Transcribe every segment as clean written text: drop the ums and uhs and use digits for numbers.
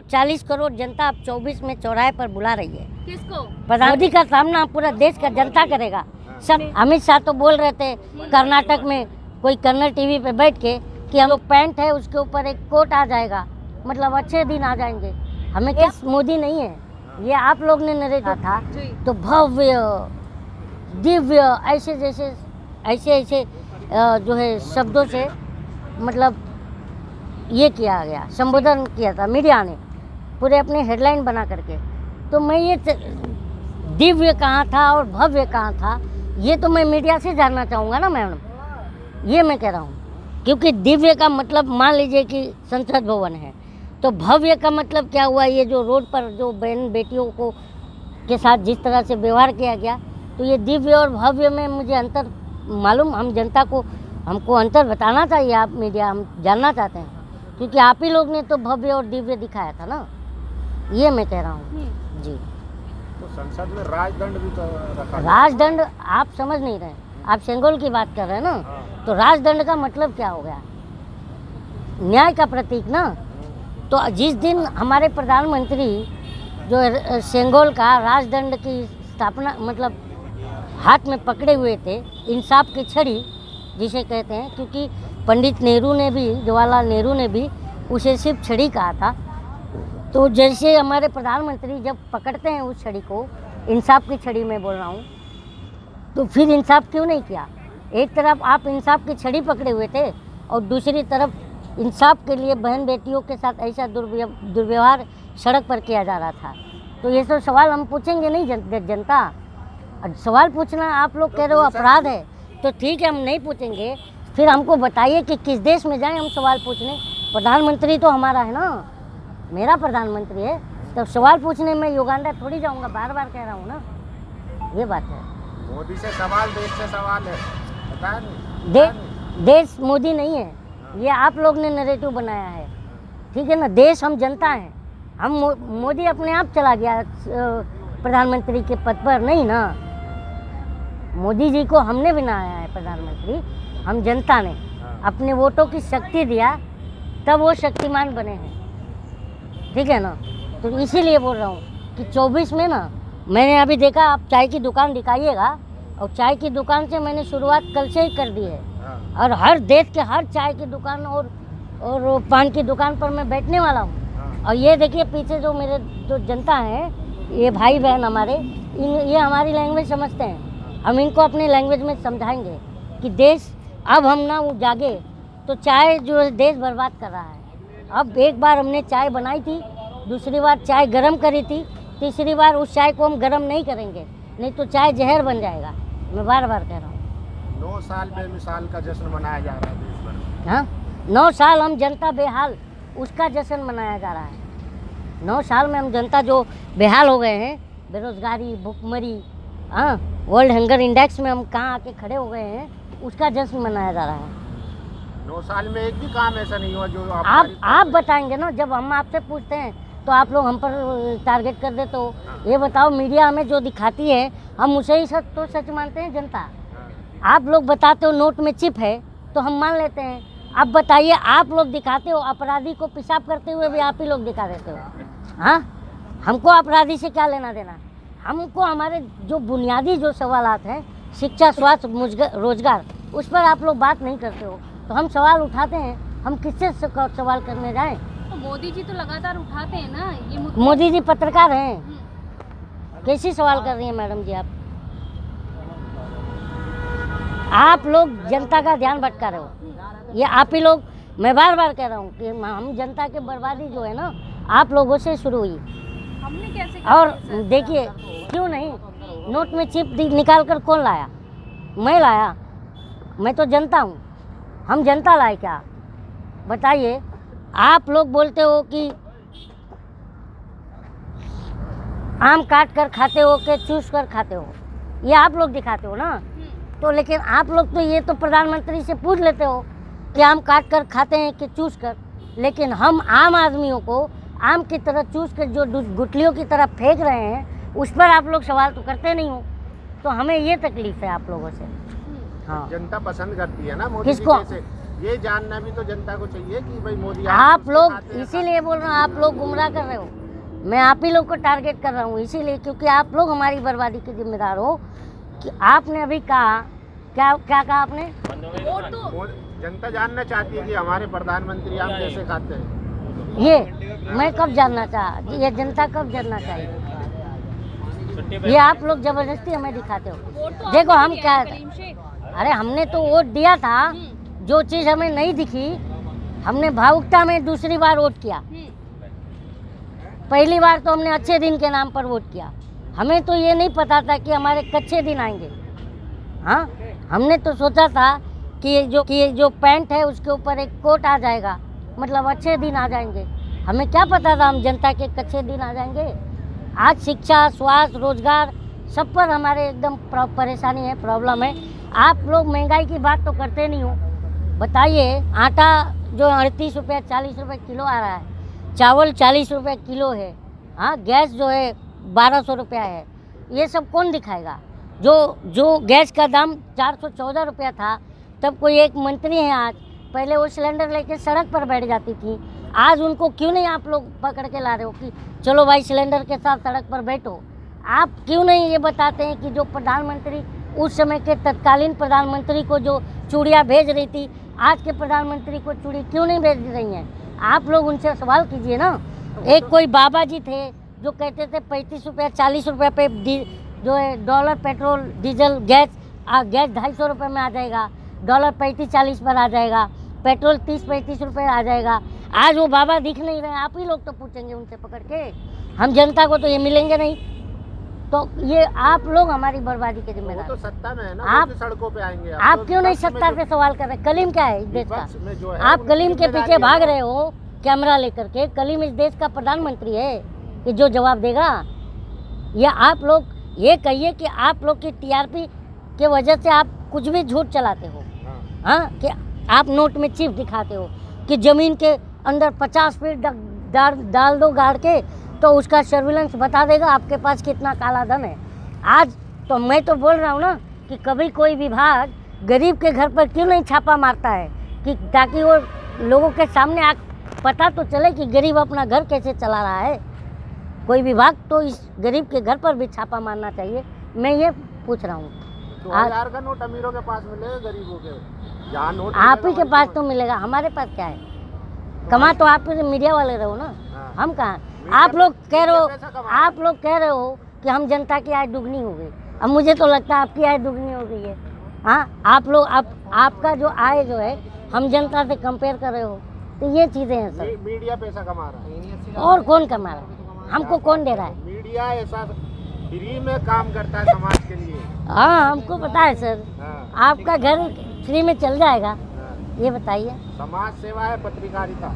40 करोड़ जनता अब 24 में चौराहे पर बुला रही है। किसको? मोदी का सामना पूरा देश का जनता करेगा। सब अमित शाह तो बोल रहे थे कर्नाटक में कोई कन्नड़ टीवी पे बैठ के कि हम लोग पैंट है उसके ऊपर एक कोट आ जाएगा, मतलब अच्छे दिन आ जाएंगे। हमें किस मोदी नहीं है, ये आप लोग ने नरेटिव था। तो भव्य दिव्य ऐसे जैसे ऐसे जो है शब्दों से मतलब ये किया गया, संबोधन किया था मीडिया ने पूरे अपने हेडलाइन बना करके। तो मैं ये दिव्य कहाँ था और भव्य कहाँ था, ये तो मैं मीडिया से जानना चाहूँगा ना मैडम, ये मैं कह रहा हूँ। क्योंकि दिव्य का मतलब मान लीजिए कि संसद भवन है, तो भव्य का मतलब क्या हुआ, ये जो रोड पर जो बहन बेटियों को के साथ जिस तरह से व्यवहार किया गया, तो ये दिव्य और भव्य में मुझे अंतर मालूम, हम जनता को हमको अंतर बताना चाहिए। आप मीडिया, हम जानना चाहते हैं, क्योंकि आप ही लोग ने तो भव्य और दिव्य दिखाया था ना, ये मैं कह रहा हूँ जी। तो संसद में राजदंड भी तो रखा है। राजदंड आप समझ नहीं रहे, आप सेंगोल की बात कर रहे हैं ना। तो राजदंड का मतलब क्या हो गया, न्याय का प्रतीक ना। तो जिस दिन हमारे प्रधानमंत्री जो सेंगोल का राजदंड की स्थापना मतलब हाथ में पकड़े हुए थे, इंसाफ की छड़ी जिसे कहते हैं, क्योंकि पंडित नेहरू ने भी, जवाहरलाल नेहरू ने भी उसे सिर्फ छड़ी कहा था। तो जैसे हमारे प्रधानमंत्री जब पकड़ते हैं उस छड़ी को, इंसाफ की छड़ी में बोल रहा हूँ, तो फिर इंसाफ क्यों नहीं किया। एक तरफ आप इंसाफ की छड़ी पकड़े हुए थे और दूसरी तरफ इंसाफ के लिए बहन बेटियों के साथ ऐसा दुर्व्यवहार सड़क पर किया जा रहा था। तो ये सब सवाल हम पूछेंगे नहीं जनता। सवाल पूछना आप लोग कह रहे हो अपराध है, तो ठीक है हम नहीं पूछेंगे। फिर हमको बताइए कि किस देश में जाएं हम सवाल पूछने। प्रधानमंत्री तो हमारा है ना, मेरा प्रधानमंत्री है, तो सवाल पूछने में युगांडा थोड़ी जाऊंगा, बार बार कह रहा हूँ ना, ये बात है। मोदी से सवाल, देश से सवाल है, पता नहीं। देश मोदी नहीं है, ये आप लोग ने नरेटिव बनाया है, ठीक है ना। देश हम जनता हैं, हम मोदी अपने आप चला गया प्रधानमंत्री के पद पर नहीं ना। मोदी जी को हमने बनाया है प्रधानमंत्री, हम जनता ने अपने वोटों की शक्ति दिया, तब वो शक्तिमान बने हैं, ठीक है ना। तो इसीलिए बोल रहा हूँ कि 24 में ना, मैंने अभी देखा, आप चाय की दुकान दिखाइएगा, और चाय की दुकान से मैंने शुरुआत कल से ही कर दी है। और हर देश के हर चाय की दुकान और पान की दुकान पर मैं बैठने वाला हूँ। और ये देखिए पीछे जो मेरे जो जनता है, ये भाई बहन हमारे, ये हमारी लैंग्वेज समझते हैं, हम इनको अपने लैंग्वेज में समझाएंगे कि देश अब हम ना वो जागे। तो चाय जो है देश बर्बाद कर रहा है। अब एक बार हमने चाय बनाई थी, दूसरी बार चाय गरम करी थी, तीसरी बार उस चाय को हम गरम नहीं करेंगे, नहीं तो चाय जहर बन जाएगा। मैं बार बार कह रहा हूँ। 9 साल बेमिसाल का जश्न मनाया जा रहा है देश भर। हाँ, 9 साल हम जनता बेहाल, उसका जश्न मनाया जा रहा है। 9 साल में हम जनता जो बेहाल हो गए हैं, बेरोजगारी, भुखमरी, हाँ, वर्ल्ड हंगर इंडेक्स में हम कहाँ आके खड़े हो गए हैं, उसका जश्न मनाया जा रहा है। 9 साल में एक भी काम ऐसा नहीं हुआ जो आप बताएंगे ना। जब हम आपसे पूछते हैं तो आप लोग हम पर टारगेट कर देते हो। ये बताओ, मीडिया हमें जो दिखाती है हम उसे ही सच मानते हैं जनता। आप लोग बताते हो नोट में चिप है तो हम मान लेते हैं। आप बताइए, आप लोग दिखाते हो अपराधी को पेशाब करते हुए भी आप ही लोग दिखा देते हो। हाँ, हमको अपराधी से क्या लेना देना। हमको हमारे जो बुनियादी जो सवालात हैं, शिक्षा, स्वास्थ्य, रोजगार, उस पर आप लोग बात नहीं करते हो। तो हम सवाल उठाते हैं, हम किससे सवाल करने जाएं। तो मोदी जी तो लगातार उठाते हैं ना ये मुद्दे। मोदी जी पत्रकार हैं, कैसी सवाल कर रही हैं मैडम जी आप लोग जनता का ध्यान भटका रहे हो। ये आप ही लोग, मैं बार बार कह रहा हूँ कि हम जनता की बर्बादी जो है ना, आप लोगों से शुरू हुई। हमने कैसे और देखिए, क्यों नहीं, नोट में चिप निकाल कर कौन लाया? मैं लाया, मैं तो जनता हूँ। हम जनता लाए क्या, बताइए। आप लोग बोलते हो कि आम काट कर खाते हो कि चूस कर खाते हो, ये आप लोग दिखाते हो ना। तो लेकिन आप लोग तो ये तो प्रधानमंत्री से पूछ लेते हो कि आम काट कर खाते हैं कि चूस कर, लेकिन हम आम आदमियों को आम की तरह चूस कर जो गुठलियों की तरह फेंक रहे हैं, उस पर आप लोग सवाल तो करते नहीं हो। तो हमें ये तकलीफ है आप लोगों से। हाँ, जनता पसंद करती है ना मोदी किसको? जी जैसे ये जानना भी तो जनता को चाहिए कि भाई मोदी आप उसके लोग, खाते हैं। इसीलिए बोल रहा हूँ, आप लोग गुमराह कर रहे हो। मैं आप ही लोग को टारगेट कर रहा हूँ इसीलिए, क्योंकि आप लोग हमारी बर्बादी के जिम्मेदार हो। कि आपने अभी कहा, क्या क्या कहा आपने? वोट तो जनता जानना चाहती है कि हमारे प्रधानमंत्री आम कैसे खाते हैं। ये मैं कब जानना चाहा, ये जनता कब जानना चाहिए? ये आप लोग जबरदस्ती हमें दिखाते हो। वोट तो देखो आपने हम दिया क्या है, है, करीम शेख। अरे हमने तो वोट दिया था, जो चीज़ हमें नहीं दिखी, हमने भावुकता में दूसरी बार वोट किया। पहली बार तो हमने अच्छे दिन के नाम पर वोट किया। हमें तो ये नहीं पता था कि हमारे कच्चे दिन आएंगे। हाँ, हमने तो सोचा था कि ये जो पैंट है उसके ऊपर एक कोट आ जाएगा, मतलब अच्छे दिन आ जाएंगे। हमें क्या पता था हम जनता के कच्चे दिन आ जाएंगे। आज शिक्षा, स्वास्थ्य, रोजगार सब पर हमारे एकदम परेशानी है, प्रॉब्लम है। आप लोग महंगाई की बात तो करते नहीं हो। बताइए, आटा जो 38 रुपये 40 रुपये किलो आ रहा है, चावल 40 रुपये किलो है, हाँ, गैस जो है 1200 रुपया है, ये सब कौन दिखाएगा? जो गैस का दाम 414 रुपया था, तब कोई एक मंत्री है आज, पहले वो सिलेंडर लेके सड़क पर बैठ जाती थी, आज उनको क्यों नहीं आप लोग पकड़ के ला रहे हो कि चलो भाई सिलेंडर के साथ सड़क पर बैठो? आप क्यों नहीं ये बताते हैं कि जो प्रधानमंत्री उस समय के तत्कालीन प्रधानमंत्री को जो चूड़ियाँ भेज रही थी, आज के प्रधानमंत्री को चूड़ी क्यों नहीं भेज रही हैं? आप लोग उनसे सवाल कीजिए ना। एक कोई बाबा जी थे जो कहते थे 35 रुपये 40 रुपये पे जो है डॉलर पेट्रोल डीजल गैस 250 रुपये में आ जाएगा, डॉलर 35-40 पर आ जाएगा, पेट्रोल 30-35 रुपये आ जाएगा। आज वो बाबा दिख नहीं रहे। आप ही लोग तो पूछेंगे उनसे पकड़ के, हम जनता को तो ये मिलेंगे नहीं। तो ये आप लोग हमारी बर्बादी के वो जिम्मेदार तो हैं। सत्ता में है ना, आप- वो तो सड़कों पे आएंगे। आप तो क्यों नहीं विपक्ष में सत्ता जो- से सवाल कर रहे? कलीम क्या है इस देश का? विपक्ष में जो है, आप उनकी कलीम के जिम्मेदारी पीछे है भाग ना। रहे हो कैमरा लेकर के। कलीम इस देश का प्रधानमंत्री है कि जो जवाब देगा। या आप लोग ये कहिए कि आप लोग की टीआरपी के वजह से आप कुछ भी झूठ चलाते हो। हाँ, कि आप नोट में चिप दिखाते हो कि ज़मीन के अंदर 50 फीट डाल दो गाड़ के, तो उसका सर्विलेंस बता देगा आपके पास कितना काला धन है। आज तो मैं तो बोल रहा हूँ ना कि कभी कोई विभाग गरीब के घर पर क्यों नहीं छापा मारता है, कि ताकि वो लोगों के सामने पता तो चले कि गरीब अपना घर कैसे चला रहा है। कोई विभाग तो इस गरीब के घर पर भी छापा मारना चाहिए। मैं ये पूछ रहा हूँ। 2000 का नोट अमीरों के पास मिलेगा, गरीबों के जहाँ नोट आप ही मिलेगा के पास वहीं तो मिलेगा, हमारे पास क्या है? कमा तो आप मीडिया वाले रहो ना, हाँ। हम कहाँ? मीडिया आप लोग कह रहे हो, मीडिया पैसा कमा रहा है। आप लोग कह रहे हो कि हम जनता की आय दुगनी हो गई। अब मुझे तो लगता है आपकी आय दुगनी हो गई है। हाँ, आप लोग आपका जो आय जो है हम जनता से कंपेयर कर रहे हो, तो ये चीज़ें हैं सर। मीडिया पैसा कमा रहा है। और कौन कमा रहा है? हमको कौन दे रहा है? मीडिया ऐसा फ्री में काम करता है समाज के लिए। हाँ, हमको पता है सर। हाँ, आपका घर फ्री में चल जाएगा, हाँ। ये बताइए। समाज सेवा है पत्रकारिता।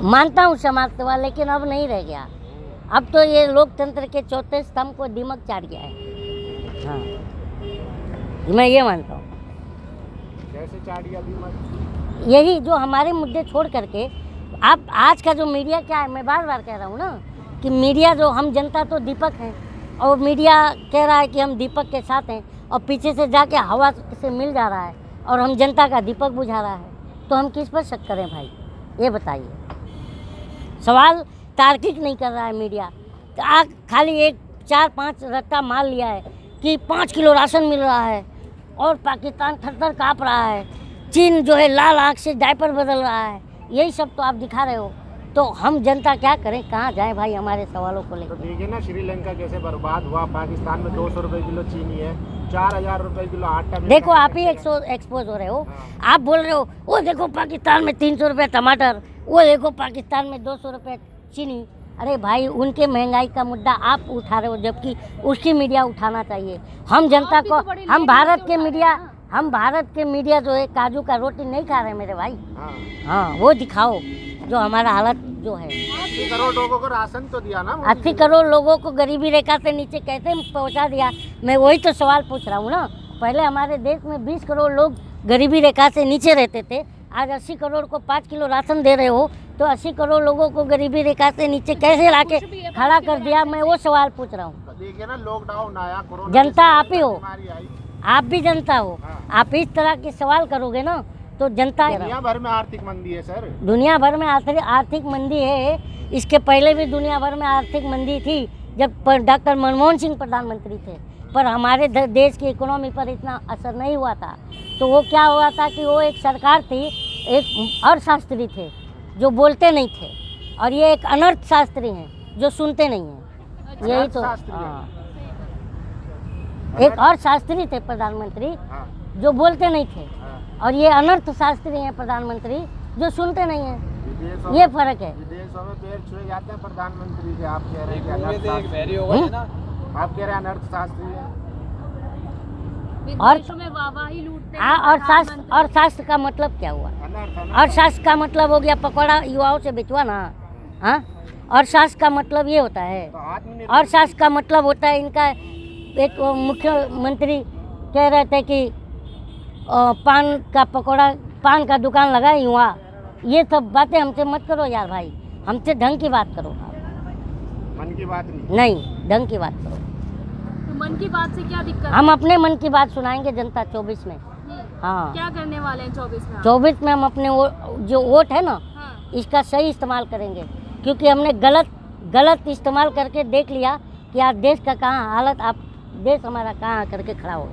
मानता हूँ समाज सेवा, लेकिन अब नहीं रह गया। अब तो ये लोकतंत्र के चौथे स्तंभ को दिमक चाट गया है। हाँ, मैं ये मानता हूँ। कैसे चाड़िया भी यही जो हमारे मुद्दे छोड़ करके आप आज का जो मीडिया क्या है, मैं बार बार कह रहा हूँ ना कि मीडिया जो, हम जनता तो दीपक हैं और मीडिया कह रहा है कि हम दीपक के साथ हैं, और पीछे से जाके हवा से मिल जा रहा है और हम जनता का दीपक बुझा रहा है। तो हम किस पर शक करें भाई, ये बताइए। सवाल तार्किक नहीं कर रहा है मीडिया। तो खाली एक 4-5 रट्टा मार लिया है कि 5 किलो राशन मिल रहा है और पाकिस्तान थर-थर काँप रहा है, चीन जो है लाल आँख से डायपर बदल रहा है, यही सब तो आप दिखा रहे हो। तो हम जनता क्या करें, कहाँ जाए भाई हमारे सवालों को तो लेकर? देखिए ना, श्रीलंका कैसे बर्बाद हुआ। पाकिस्तान में 200 रुपए किलो चीनी है, 4000 रुपए किलो आटा। देखो आप ही एक्सपोज हो रहे हो। आप बोल रहे हो वो देखो पाकिस्तान में 300 रुपये टमाटर, वो देखो पाकिस्तान में 200 रुपये चीनी। अरे भाई, उनके महंगाई का मुद्दा आप उठा रहे हो, जबकि उसकी मीडिया उठाना चाहिए। हम जनता को, हम भारत के मीडिया जो है काजू का रोटी नहीं खा रहे मेरे भाई। हाँ, वो दिखाओ जो हमारा हालत जो है। 80 करोड़ लोगों को राशन तो दिया ना। 80 करोड़ लोगों को गरीबी रेखा से नीचे कैसे पहुंचा दिया? मैं वही तो सवाल पूछ रहा हूँ ना। पहले हमारे देश में 20 करोड़ लोग गरीबी रेखा से नीचे रहते थे, आज 80 करोड़ को 5 किलो राशन दे रहे हो, तो 80 करोड़ लोगों को गरीबी रेखा से नीचे कैसे लाके खड़ा कर दिया? मैं वो सवाल पूछ रहा हूँ। देखिए ना, लॉकडाउन आया, कोरोना जनता आप ही हो, बीमारी आई। आप भी जनता हो। आप इस तरह के सवाल करोगे ना तो जनता दुनिया भर में आर्थिक मंदी है सर। दुनिया भर में आर्थिक मंदी है। इसके पहले भी दुनिया भर में आर्थिक मंदी थी जब डॉक्टर मनमोहन सिंह प्रधानमंत्री थे, पर हमारे देश की इकोनॉमी पर इतना असर नहीं हुआ था। तो वो क्या हुआ था कि वो एक सरकार थी, एक अर्थशास्त्री थे जो बोलते नहीं थे, और ये एक अनर्थशास्त्री हैं जो सुनते नहीं हैं। यही तो हाँ, एक अर्थशास्त्री थे प्रधानमंत्री जो बोलते नहीं थे, और ये अनर्थशास्त्री हैं प्रधानमंत्री जो सुनते नहीं हैं। ये फर्क है। विदेशों में पैर छुए जाते हैं प्रधानमंत्री के, आप कह रहे हैं कि अनर्थशास्त्री, आप कह रहे हैं अनर्थशास्त्री है। विदेशों में वाहवाही लूटते हैं। अर्थशास्त्र का मतलब क्या हुआ? अर्थशास्त्र का मतलब हो गया पकौड़ा युवाओं से बिचवाना। हाँ, अर्थशास्त्र का मतलब ये होता है। अर्थशास्त्र का मतलब होता है, इनका एक मुख्यमंत्री कह रहे थे कि पान का पकौड़ा, पान का दुकान लगाए युवा। ये सब बातें हमसे मत करो यार भाई, हमसे ढंग की बात करो। मन की बात नहीं, ढंग की बात करो। तो मन की बात से क्या दिक्कत? हम अपने मन की बात सुनाएंगे जनता 24 में। हाँ, क्या करने वाले हैं 24 में? 24 में हम अपने जो वोट है ना, इसका सही इस्तेमाल करेंगे, क्योंकि हमने गलत इस्तेमाल करके देख लिया कि आज देश का कहाँ हालत, आप देश हमारा कहाँ करके खड़ा हो।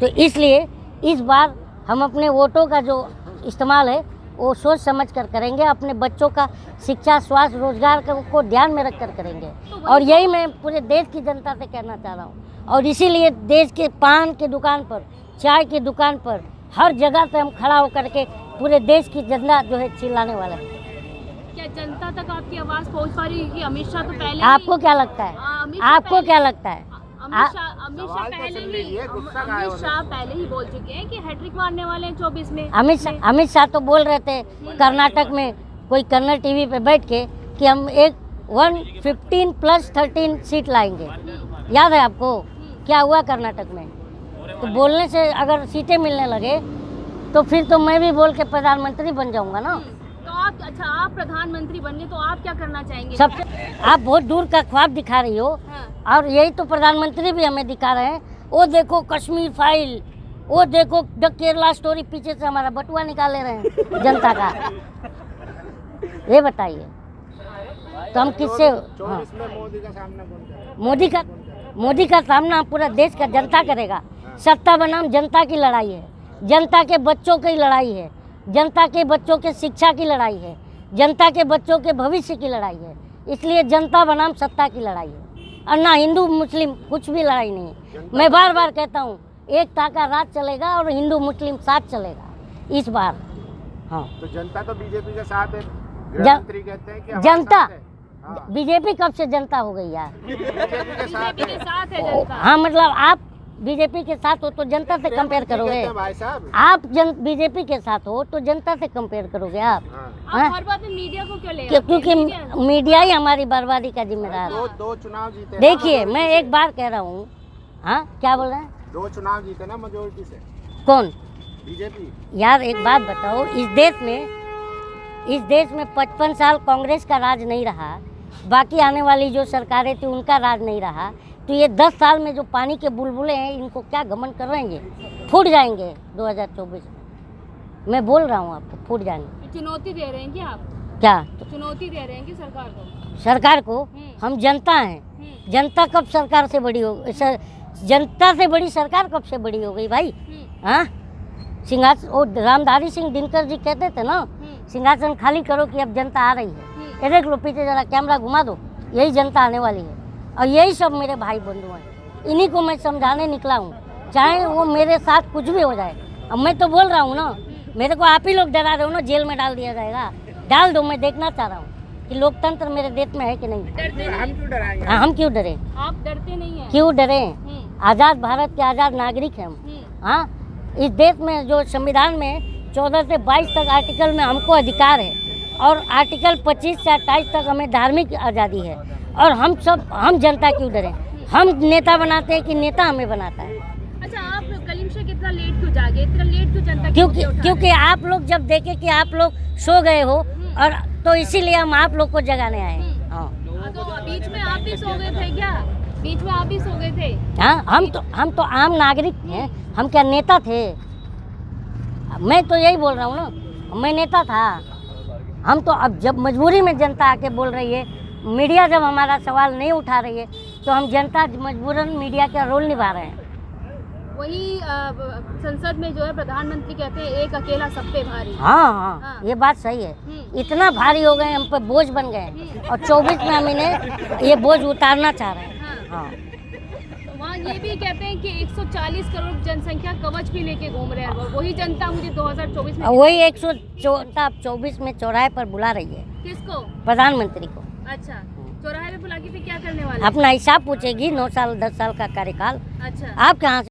तो इसलिए इस बार हम अपने वोटों का जो इस्तेमाल है वो सोच समझ कर करेंगे। अपने बच्चों का शिक्षा, स्वास्थ्य, रोजगार को ध्यान में रख कर करेंगे। और यही मैं पूरे देश की जनता से कहना चाह रहा हूँ। और इसीलिए देश के पान की दुकान पर, चाय की दुकान पर, हर जगह पे हम खड़ा होकर के पूरे देश की जनता जो है चिल्लाने वाला है। क्या जनता तक आपकी आवाज़ पहुँच पा रही है कि अमित शाह तो पहले आपको क्या लगता है? आपको क्या लगता है? अमित शाह पहले ही बोल चुके हैं कि हैट्रिक मारने वाले हैं 24 में। अमित शाह तो बोल रहे थे कर्नाटक में कोई कन्नड़ टीवी पे बैठ के कि हम एक 115 + 13 सीट लाएंगे। याद है आपको क्या हुआ कर्नाटक में? तो बोलने से अगर सीटें मिलने लगे तो फिर तो मैं भी बोल के प्रधानमंत्री बन जाऊंगा ना। तो आप प्रधानमंत्री बनने, तो आप क्या करना चाहेंगे? सबसे आप बहुत दूर का ख्वाब दिखा रही हो। और यही तो प्रधानमंत्री भी हमें दिखा रहे हैं। वो देखो कश्मीर फाइल, वो देखो द केरला स्टोरी, पीछे से हमारा बटुआ निकाले रहे हैं जनता का। ये बताइए तो हम किससे? मोदी का सामना कौन करेगा? मोदी का सामना पूरा देश का जनता करेगा। सत्ता बनाम जनता की लड़ाई है, जनता के बच्चों की लड़ाई है, जनता के बच्चों के शिक्षा की लड़ाई है, जनता के बच्चों के भविष्य की लड़ाई है। इसलिए जनता बनाम सत्ता की लड़ाई है, और ना हिंदू मुस्लिम कुछ भी लड़ाई नहीं है। मैं बार बार कहता हूँ, एकता का राज चलेगा और हिंदू मुस्लिम साथ चलेगा इस बार। हाँ, तो जनता तो बीजेपी के साथ है। गृहमंत्री कहते हैं कि जनता बीजेपी कब से जनता हो गई यार? बीजेपी के साथ है जनता। हाँ, मतलब आप बीजेपी के साथ हो तो जनता से कंपेयर करोगे? आप बीजेपी के साथ हो तो जनता से कंपेयर करोगे आप? हर बात में मीडिया को क्यों ले? क्योंकि मीडिया ही हमारी बर्बादी का जिम्मेदार है। दो चुनाव जीते। देखिए, मैं एक बार कह रहा हूँ। हाँ, क्या बोल रहे हैं? 2 चुनाव जीते ना मेजोरिटी से। कौन? बीजेपी। यार एक बात बताओ, इस देश में 55 साल कांग्रेस का राज नहीं रहा, बाकी आने वाली जो सरकारें थी उनका राज नहीं रहा, तो ये 10 साल में जो पानी के बुलबुले हैं इनको क्या घमंड कर रहे हैं? ये फूट जाएंगे 2024 में। मैं बोल रहा हूँ आपको, फूट जाएंगे। चुनौती दे रहे हैं क्या आप? क्या चुनौती दे रहे हैं कि सरकार को? हम जनता हैं। जनता कब सरकार से बड़ी हो? जनता से बड़ी सरकार कब से बड़ी हो गई भाई? हाँ, रामधारी सिंह दिनकर जी कहते थे ना, सिंहासन खाली करो कि अब जनता आ रही है। ये देख लो पीछे, जरा कैमरा घुमा दो, यही जनता आने वाली है। और यही सब मेरे भाई बंधु हैं, इन्हीं को मैं समझाने निकला हूँ, चाहे वो मेरे साथ कुछ भी हो जाए। अब मैं तो बोल रहा हूँ ना, मेरे को आप ही लोग डरा रहे हो ना, जेल में डाल दिया जाएगा। डाल दो, मैं देखना चाह रहा हूँ कि लोकतंत्र मेरे देश में है कि नहीं। हम क्यों डराएंगे? हम क्यों डरे? आप डरते नहीं हैं। क्यों डरे? आज़ाद भारत के आज़ाद नागरिक हैं हम। हाँ, इस देश में जो संविधान में 14 से 22 तक आर्टिकल में हमको अधिकार है, और आर्टिकल 25 से 28 तक हमें धार्मिक आज़ादी है। और हम जनता क्यों डरें? हम नेता बनाते हैं कि नेता हमें बनाता है? अच्छा, आप कलीम शेख इतना लेट क्यों जागे? इतना लेट क्यों जनता? क्योंकि आप लोग जब देखे कि आप लोग सो गए हो, और तो इसीलिए हम आप लोग को जगाने आए। हाँ, तो बीच में आप भी सो गए थे क्या? बीच में आप भी सो गए थे? हाँ, हम तो आम नागरिक हैं, हम क्या नेता थे? मैं तो यही बोल रहा हूँ ना, मैं नेता था। हम तो अब जब मजबूरी में जनता आके बोल रही है, मीडिया जब हमारा सवाल नहीं उठा रही है, तो हम जनता मजबूरन मीडिया का रोल निभा रहे हैं। वही संसद में जो है प्रधानमंत्री कहते हैं एक अकेला सब पे भारी। हाँ हाँ, हाँ। ये बात सही है। इतना भारी हो गए, हम पे बोझ बन गए, और 24 में हम इन्हें ये बोझ उतारना चाह रहे हैं। हाँ। हाँ, वहाँ ये भी कहते हैं कि 140 करोड़ जनसंख्या कवच भी लेके घूम रहे हैं। वही जनता मुझे 2024 में वही 124 में चौराहे पर बुला रही है किसको? प्रधानमंत्री को। अच्छा, चौराहे पे बुला के फिर क्या करने वाले? अपना हिसाब पूछेगी, 9 साल 10 साल का कार्यकाल। अच्छा, आप कहाँ